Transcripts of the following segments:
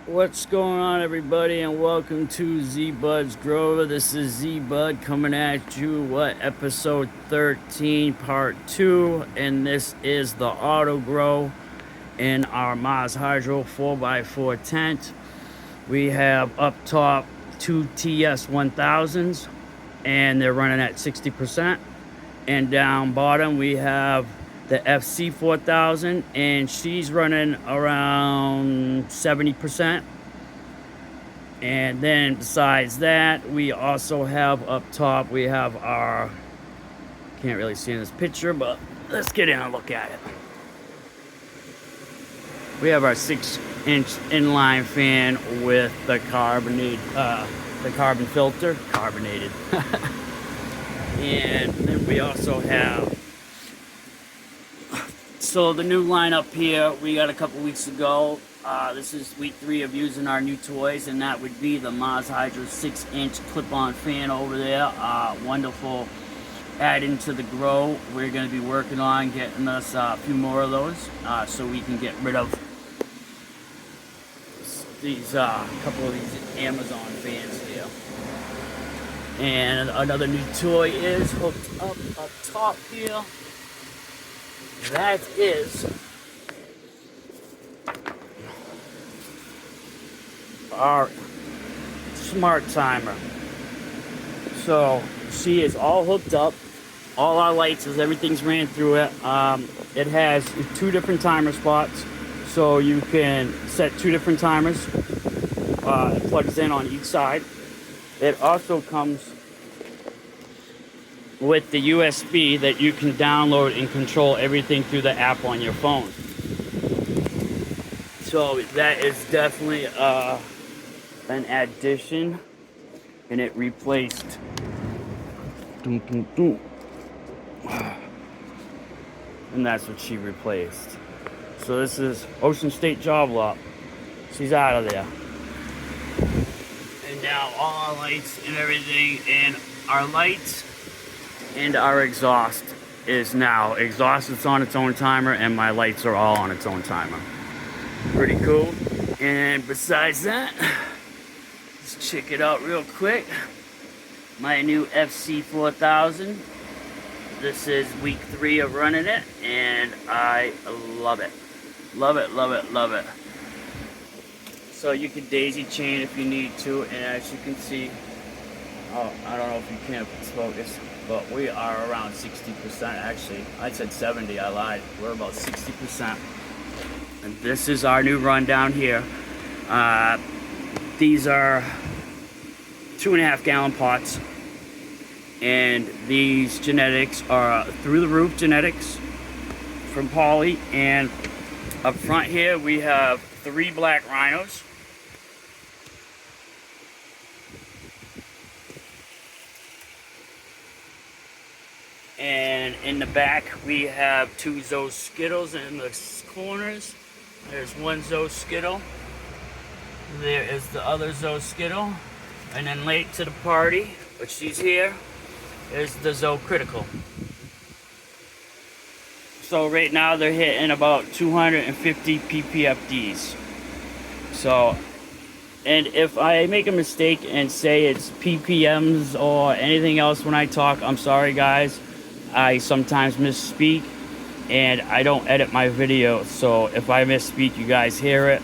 What's going on, everybody, and welcome to Z-Bud's Grower. This is Z-Bud coming at you, episode 13, part 2, and this is the auto grow in our Mars Hydro 4x4 tent. We have up top two TS1000s, and they're running at 60%, and down bottom we have the FC 4000, and she's running around 70%. And then besides that, we also have up top, we have our, can't really see in this picture, but let's get in and look at it. We have our 6-inch inline fan with the the carbon filter, carbonated. And then we also have, so the new lineup here, we got a couple weeks ago. This is week 3 of using our new toys, and that would be the Mars Hydro 6-inch clip-on fan over there. Wonderful add-in to the grow. We're going to be working on getting us a few more of those so we can get rid of these couple of these Amazon fans here. And another new toy is hooked up top here. That is our smart timer. So she is all hooked up. All our lights, everything's ran through it. It has 2 different timer spots, so you can set 2 different timers. It plugs in on each side. It also comes with the USB that you can download and control everything through the app on your phone. So that is definitely an addition, and it replaced and that's what she replaced. So this is Ocean State Job Lot. She's out of there. And now all our lights and everything, and our lights and our exhaust is now, exhaust is on its own timer, and my lights are all on its own timer. Pretty cool. And besides that, let's check it out real quick. My new FC 4000. This is week 3 of running it, and I love it. Love it, love it, love it. So you can daisy chain if you need to, and as you can see, oh, I don't know if you can focus, but we are around 60% actually. I said 70, I lied. We're about 60%. And this is our new run down here. These are 2.5 gallon pots, and these genetics are through the roof genetics from Polly. And up front here we have 3 black rhinos. And in the back we have 2 Zoe Skittles in the corners. There's one Zoe Skittle. There is the other Zoe Skittle. And then late to the party, but she's here, is the Zoe Critical. So right now they're hitting about 250 ppfds. So, and if I make a mistake and say it's ppms or anything else when I talk, I'm sorry guys. I sometimes misspeak, and I don't edit my videos, so if I misspeak, you guys hear it.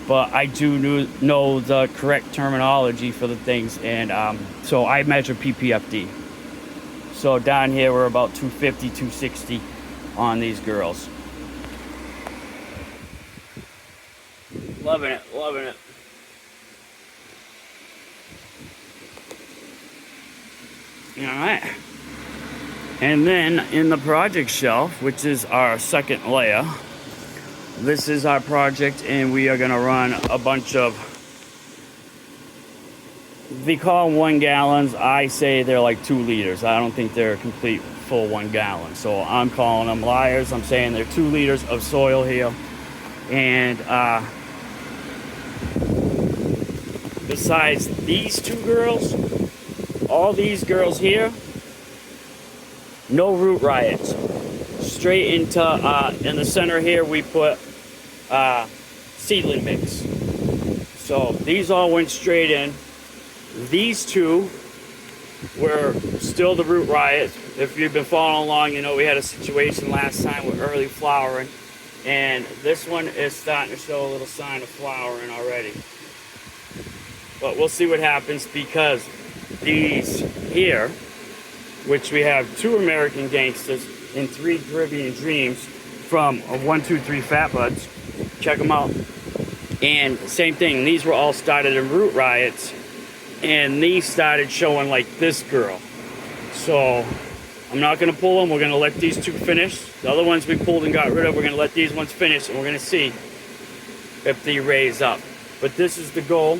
But I do know the correct terminology for the things, and so I measure ppfd. So down here we're about 250, 260 on these girls. Loving it, loving it. Alright. And then in the project shelf, which is our second layer, this is our project, and we are going to run a bunch of, they call them 1 gallons. I say they're like 2 liters. I don't think they're a complete full 1 gallon. So I'm calling them liars. I'm saying they're 2 liters of soil here. And besides these 2 girls, all these girls here, no root riots. Straight into, in the center here, we put seedling mix. So these all went straight in. These two were still the root riots. If you've been following along, you know we had a situation last time with early flowering. And this one is starting to show a little sign of flowering already. But we'll see what happens, because these here, which we have 2 American Gangsters and 3 Caribbean Dreams from 1, 2, 3 Fat Buds. Check them out. And same thing, these were all started in root riots. And these started showing like this girl. So I'm not going to pull them. We're going to let these 2 finish. The other ones we pulled and got rid of, we're going to let these ones finish. And we're going to see if they raise up. But this is the goal.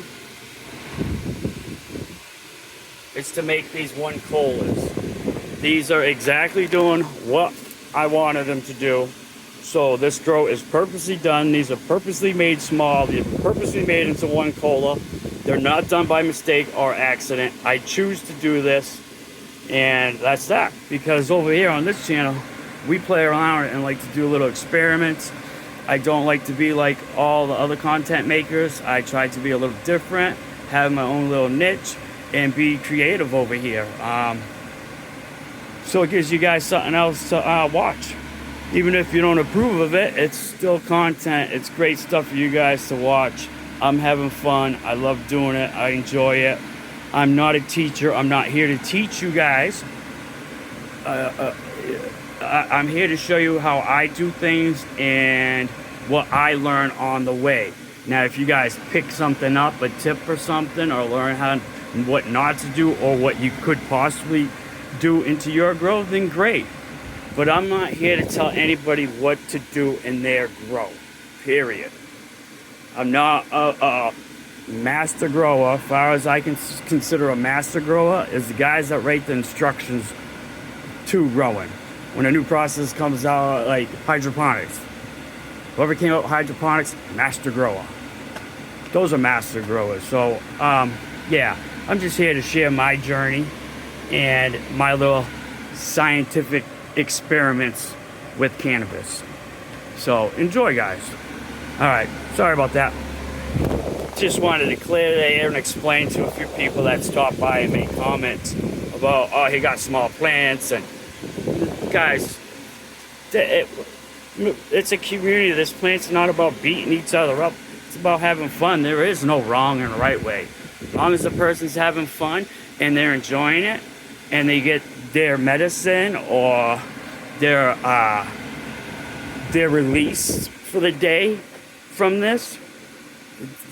It's to make these 1 colas. These are exactly doing what I wanted them to do. So this grow is purposely done. These are purposely made small. They're purposely made into 1 cola. They're not done by mistake or accident. I choose to do this, and that's that. Because over here on this channel, we play around and like to do little experiments. I don't like to be like all the other content makers. I try to be a little different, have my own little niche, and be creative over here. So it gives you guys something else to watch. Even if you don't approve of it, it's still content. It's great stuff for you guys to watch. I'm having fun. I love doing it. I enjoy it. I'm not a teacher. I'm not here to teach you guys. I'm here to show you how I do things and what I learn on the way. Now, if you guys pick something up, a tip or something, or learn what not to do or what you could possibly do into your growth, then great. But I'm not here to tell anybody what to do in their growth, period. I'm not a master grower. As far as I can consider a master grower is the guys that write the instructions to growing. When a new process comes out, like hydroponics. Whoever came up with hydroponics, master grower. Those are master growers. So, yeah, I'm just here to share my journey and my little scientific experiments with cannabis. So enjoy, guys. All right, sorry about that. Just wanted to clear the air and explain to a few people that stopped by and made comments about, oh, he got small plants. And guys, it's a community. This plant's not about beating each other up. It's about having fun. There is no wrong and right way. As long as the person's having fun and they're enjoying it, and they get their medicine or their release for the day from this,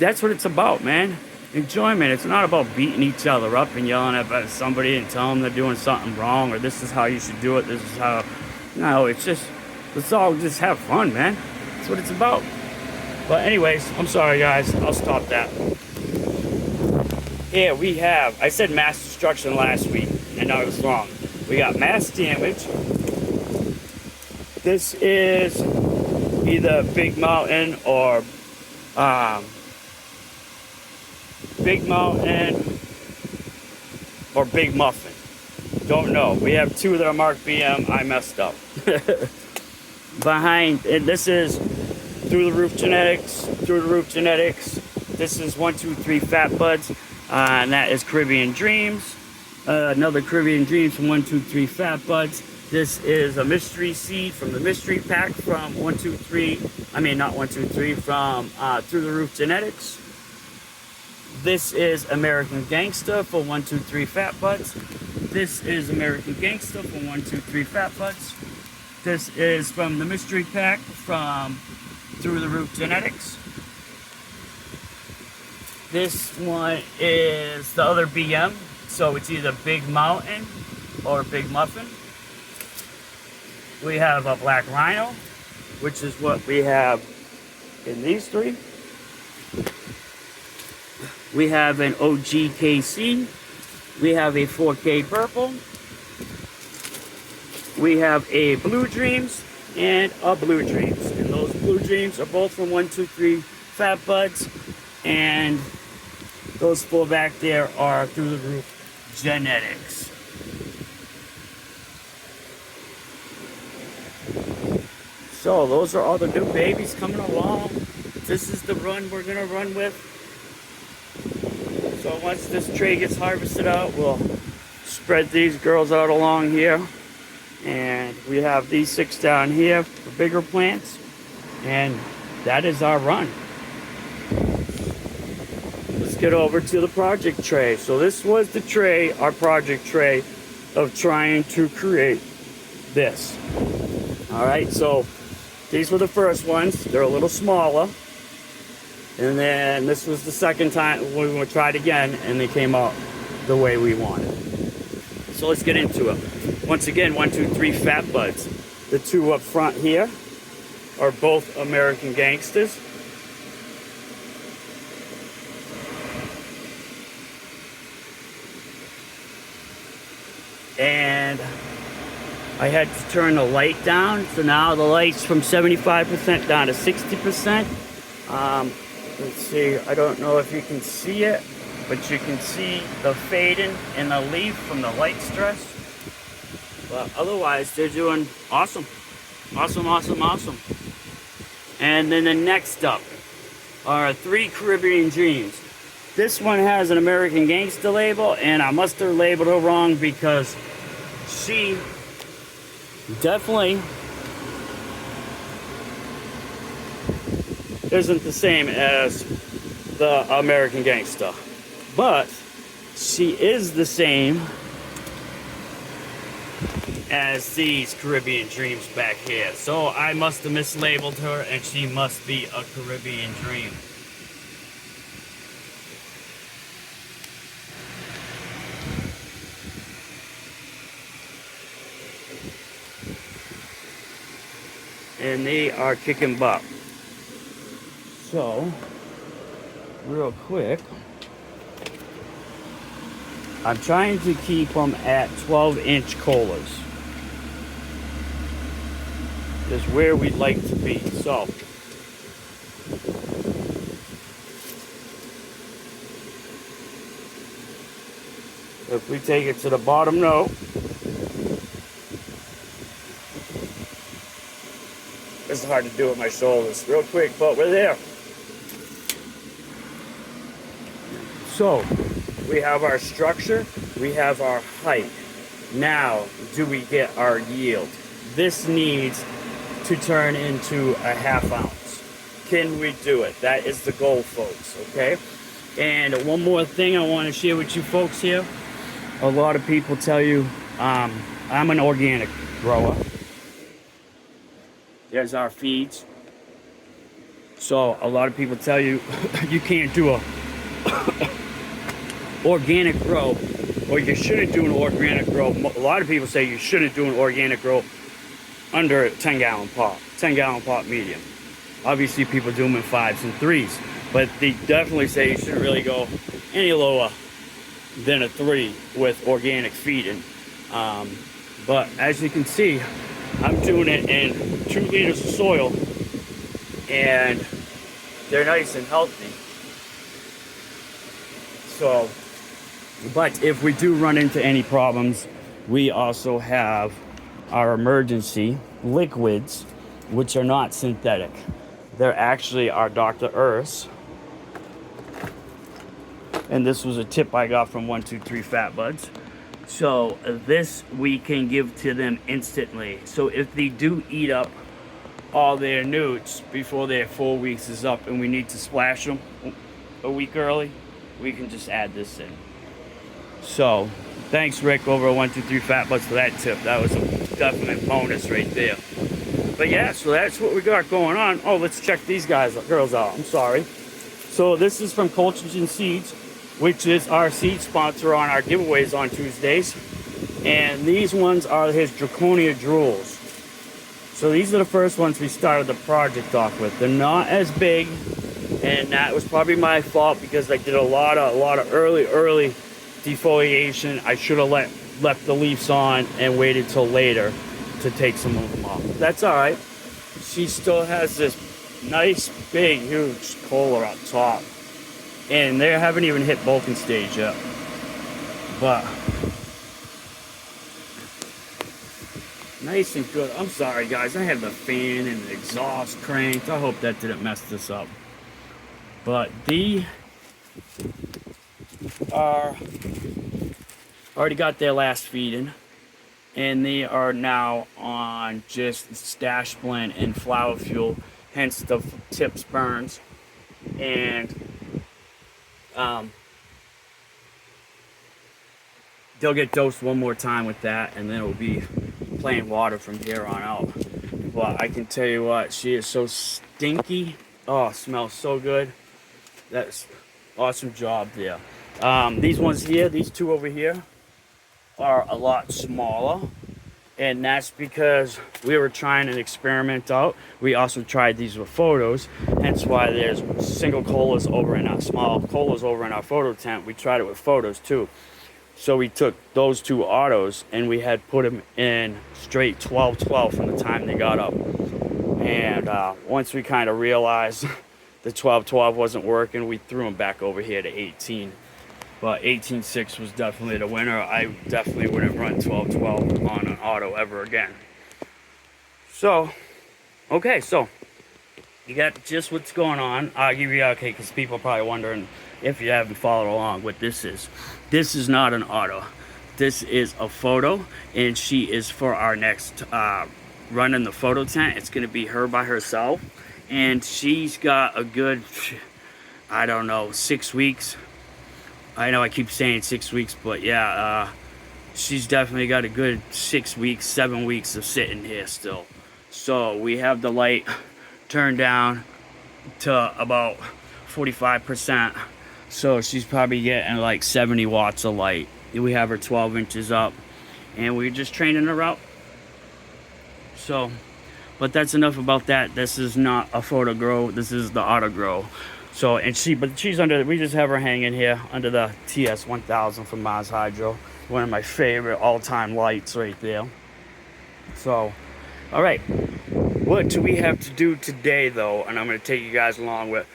that's what it's about, man. Enjoyment. It's not about beating each other up and yelling at somebody and telling them they're doing something wrong or this is how you should do it, this is how. No, it's just, let's all just have fun, man. That's what it's about. But anyways, I'm sorry, guys. I'll stop that. Here we have, I said mass destruction last week, and I was wrong. We got mass damage. This is either Big Mountain or Big Muffin. Don't know. We have 2 that are marked BM. I messed up. Behind, and this is Through the Roof Genetics. This is 1, 2, 3 Fat Buds. And that is Caribbean Dreams. Another Caribbean Dreams from 1, 2, 3 Fat Buds. This is a mystery seed from the mystery pack from from Through the Roof Genetics. This is American Gangsta for 1, 2, 3 Fat Buds. This is American Gangsta for 1, 2, 3 Fat Buds. This is from the mystery pack from Through the Roof Genetics. This one is the other BM, so it's either Big Mountain or Big Muffin. We have a Black Rhino, which is what we have in these 3. We have an OGKC. We have a 4K Purple. We have a Blue Dreams and a Blue Dreams. And those Blue Dreams are both from 1, 2, 3 Fat Buds. And those 4 back there are Through the Roof Genetics. So those are all the new babies coming along. This is the run we're gonna run with. So once this tray gets harvested out, we'll spread these girls out along here. And we have these 6 down here for bigger plants. And that is our run. Let's get over to the project tray. So this was the tray, our project tray, of trying to create this. All right, so these were the first ones. They're a little smaller. And then this was the second time we tried again, and they came out the way we wanted. So let's get into it. Once again, 1, 2, 3 fat buds. The 2 up front here are both American Gangsters. And I had to turn the light down, so now the light's from 75% down to 60%. Let's see, I don't know if you can see it, but you can see the fading in the leaf from the light stress. But otherwise, they're doing awesome. Awesome, awesome, awesome. And then the next up are 3 Caribbean Dreams. This one has an American Gangster label, and I must have labeled her wrong because she definitely isn't the same as the American Gangster, but she is the same as these Caribbean Dreams back here. So I must have mislabeled her, and she must be a Caribbean Dream. And they are kicking butt. So, real quick, I'm trying to keep them at 12-inch colas. Is where we'd like to be. So, if we take it to the bottom note, it's hard to do with my shoulders real quick, but we're there. So, we have our structure, we have our height. Now, do we get our yield? This needs to turn into a 1/2 ounce. Can we do it? That is the goal, folks, okay? And one more thing I want to share with you folks here. A lot of people tell you, I'm an organic grower. There's our feeds. So a lot of people tell you you can't do a organic grow, or you shouldn't do an organic grow. A lot of people say you shouldn't do an organic grow under a 10-gallon pot, 10-gallon pot medium. Obviously people do them in 5s and 3s, but they definitely say you shouldn't really go any lower than a 3 with organic feeding. But as you can see, I'm doing it in 2 liters of soil, and they're nice and healthy. So, but if we do run into any problems, we also have our emergency liquids, which are not synthetic. They're actually our Dr. Earth's. And this was a tip I got from 1, 2, 3 Fat Buds. So this we can give to them instantly. So if they do eat up all their newts before their 4 weeks is up and we need to splash them a week early, we can just add this in. So thanks Rick over at 1, 2, 3 Fat Buds for that tip. That was a definite bonus right there. But yeah, so that's what we got going on. Oh, let's check these girls out. I'm sorry. So this is from Colchigen Seeds, which is our seed sponsor on our giveaways on Tuesdays. And these ones are his Draconia Drools. So these are the first ones we started the project off with. They're not as big, and that was probably my fault because I did a lot of early defoliation. I should have left the leaves on and waited till later to take some of them off. That's all right. She still has this nice, big, huge cola up top. And they haven't even hit bulking stage yet. But nice and good. I'm sorry guys, I had the fan and the exhaust cranked. I hope that didn't mess this up. But are already got their last feeding, and they are now on just stash blend and flower fuel, hence the tips burns. And they'll get dosed one more time with that, and then it'll be plain water from here on out. But I can tell you what, she is so stinky. Oh, smells so good. That's awesome job there. These ones here, these two over here, are a lot smaller, and that's because we were trying an experiment out. We also tried these with photos, hence why there's single colas over in our small colas over in our photo tent. We tried it with photos too. So we took those two autos and we had put them in straight 12-12 from the time they got up. And once we kind of realized the 12-12 wasn't working, we threw them back over here to 18. But 18.6 was definitely the winner. I definitely wouldn't run 12-12 on an auto ever again. So, okay, so you got just what's going on. I'll give you, okay, because people are probably wondering if you haven't followed along what this is. This is not an auto. This is a photo, and she is for our next run in the photo tent. It's going to be her by herself, and she's got a good, I don't know, 6 weeks. I know I keep saying 6 weeks, but yeah, she's definitely got a good 6 weeks, 7 weeks of sitting here still. So we have the light turned down to about 45%. So she's probably getting like 70 watts of light. We have her 12 inches up, and we're just training her out. So, but that's enough about that. This is not a photo grow. This is the auto grow. So, and she's under, we just have her hanging here under the TS 1000 from Mars Hydro. One of my favorite all-time lights right there. So, all right. What do we have to do today, though? And I'm going to take you guys along with,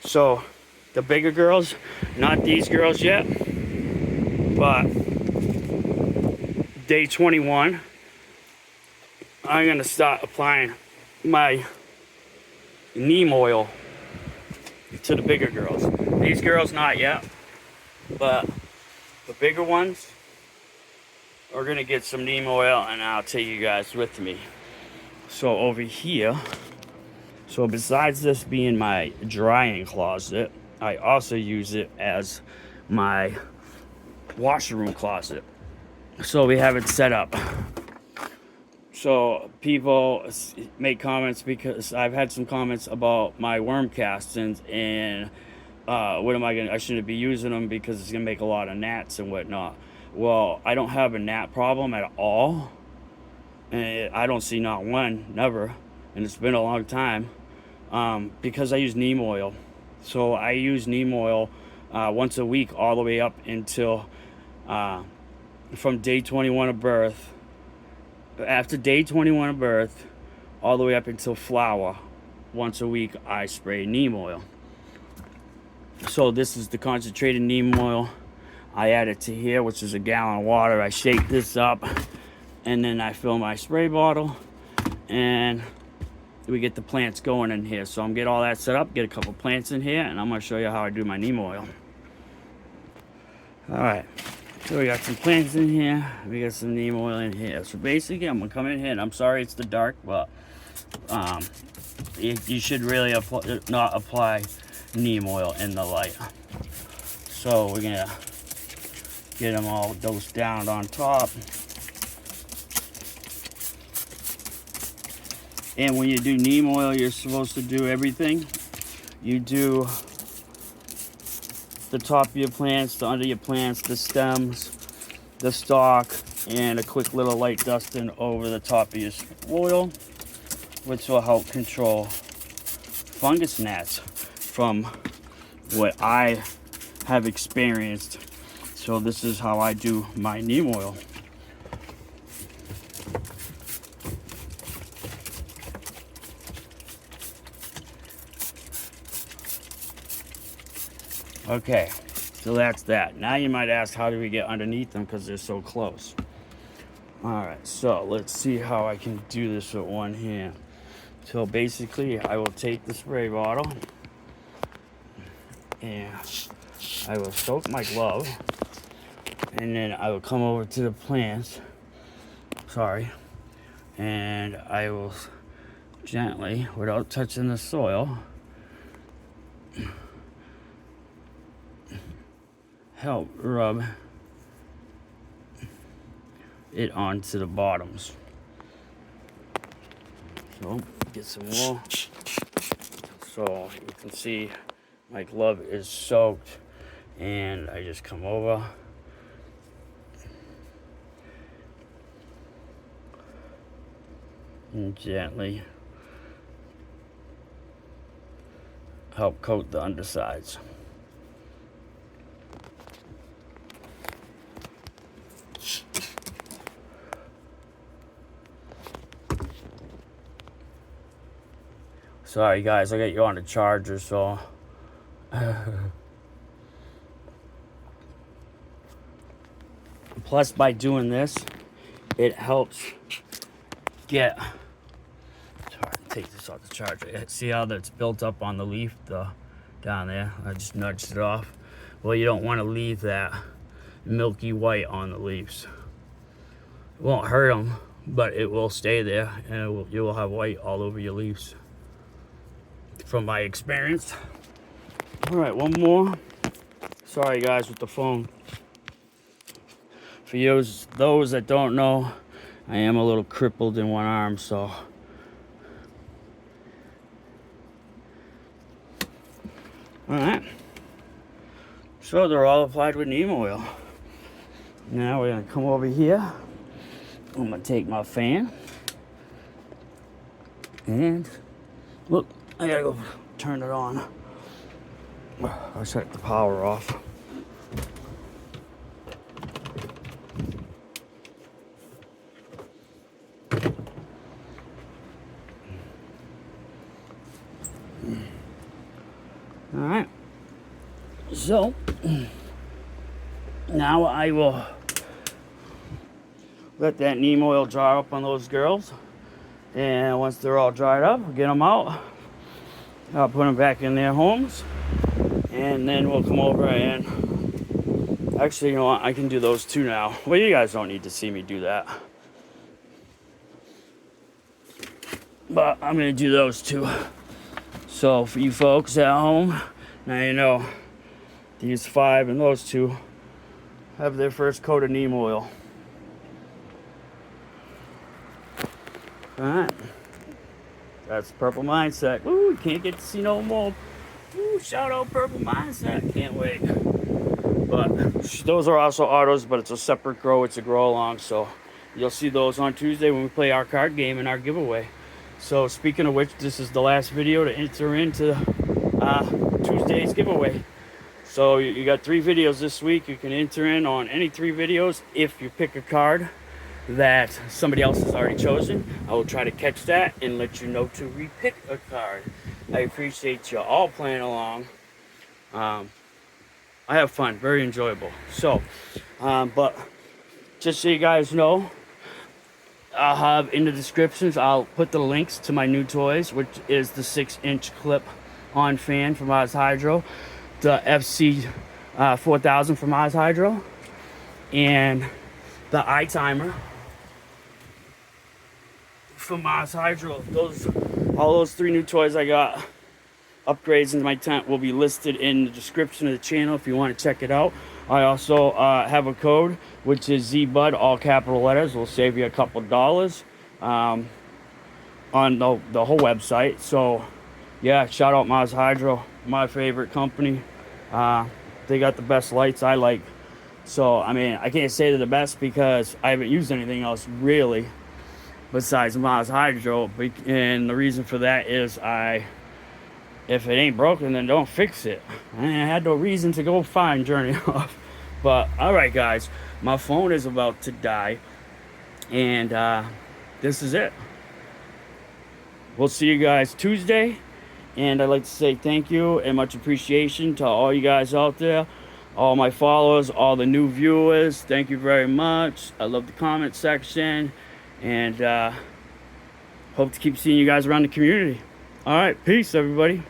so the bigger girls, not these girls yet, but day 21, I'm going to start applying my neem oil to the bigger girls. These girls, not yet, but the bigger ones are going to get some neem oil, and I'll take you guys with me. So over here, so besides this being my drying closet, I also use it as my washroom closet. So we have it set up. So people make comments, because I've had some comments about my worm castings, and what am I gonna, I shouldn't be using them because it's gonna make a lot of gnats and whatnot. Well, I don't have a gnat problem at all, and I don't see not one, never, and it's been a long time, because I use neem oil. So I use neem oil once a week all the way up until from day 21 of birth. After day 21 of birth, all the way up until flower, once a week I spray neem oil. So this is the concentrated neem oil. I add it to here, which is a gallon of water. I shake this up, and then I fill my spray bottle, and we get the plants going in here. So I'm getting all that set up, get a couple plants in here, and I'm going to show you how I do my neem oil. All right. So we got some plants in here, we got some neem oil in here. So basically I'm gonna come in here, and I'm sorry it's the dark, but you should really not apply neem oil in the light. So we're gonna get them all dosed down on top. And when you do neem oil, you're supposed to do everything. You do the top of your plants, the under your plants, the stems, the stalk, and a quick little light dusting over the top of your oil, which will help control fungus gnats from what I have experienced. So this is how I do my neem oil. Okay, so that's that. Now you might ask, how do we get underneath them, because they're so close? All right, so let's see how I can do this with one hand. So basically, I will take the spray bottle and I will soak my glove, and then I will come over to the plants. Sorry. And I will gently, without touching the soil, help rub it onto the bottoms. So, get some more. So, you can see my glove is soaked, and I just come over. And gently help coat the undersides. Sorry guys, I got you on the charger, so plus by doing this, it helps get, sorry, take this off the charger. See how that's built up on the leaf down there? I just nudged it off. Well, you don't want to leave that milky white on the leaves. It won't hurt them, but it will stay there, and you will have white all over your leaves, from my experience. All right, one more. Sorry guys with the phone. For those that don't know, I am a little crippled in one arm, so. All right. So they're all applied with neem oil. Now we're gonna come over here. I'm gonna take my fan. And look, I gotta go turn it on. I shut the power off. All right. So now I will let that neem oil dry up on those girls. And once they're all dried up, we'll get them out. I'll put them back in their homes. And then we'll come over and, actually, you know what? I can do those too now. Well, you guys don't need to see me do that. But I'm going to do those too. So for you folks at home, now you know these 5 and those 2 have their first coat of neem oil. Alright. That's Purple Mindset. Ooh, can't get to see no more. Ooh, shout out Purple Mindset. Can't wait. But those are also autos, but it's a separate grow. It's a grow along. So you'll see those on Tuesday when we play our card game and our giveaway. So speaking of which, this is the last video to enter into Tuesday's giveaway. So you got 3 videos this week. You can enter in on any 3 videos if you pick a card that somebody else has already chosen. I will try to catch that and let you know to repick a card. I appreciate you all playing along. I have fun, very enjoyable. So, but just so you guys know, I'll have in the descriptions, I'll put the links to my new toys, which is the 6-inch clip-on fan from Oz Hydro, the FC 4000 from Oz Hydro, and the iTimer from Oz Hydro. All those 3 new toys I got, upgrades into my tent, will be listed in the description of the channel if you want to check it out. I also have a code, which is ZBUD, all capital letters. Will save you a couple dollars on the whole website. So yeah, shout out Oz Hydro, my favorite company. They got the best lights I like. So I mean, I can't say they're the best because I haven't used anything else really besides Oz Hydro, and the reason for that is if it ain't broken, then don't fix it. I had no reason to go find Journey off. But alright guys, my phone is about to die, and this is it. We'll see you guys Tuesday, and I'd like to say thank you and much appreciation to all you guys out there, all my followers, all the new viewers. Thank you very much. I love the comment section, and hope to keep seeing you guys around the community. Alright, peace everybody.